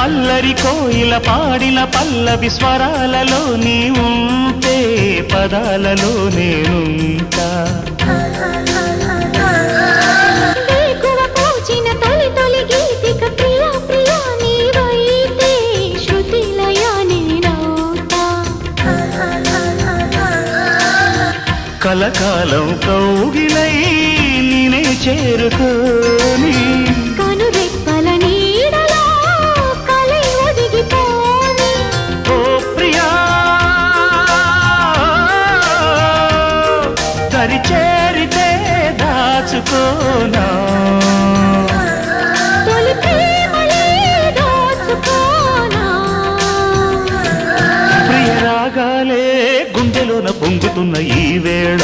అల్లరి కోయిల పాడిన పల్లవి స్వరాలలో నీ ఉంటే పదాలలో నేనుంటా వేకువ పూచిన తొలి తొలి గీతిక ప్రియా ప్రియా నీవైతే శృతిలయ నేనవుతా కలకాలం కౌగిలై నేనే చేరుకోని కనురెప్పల నీడలో కలై ఒదిగిపోని ఓ ప్రియా దరి చేరితే దాచుకోనా తొలి ప్రేమలే దోచుకోనా ప్రియ రాగాలే గుండెలోన పొంగుతున్న ఈ వేళ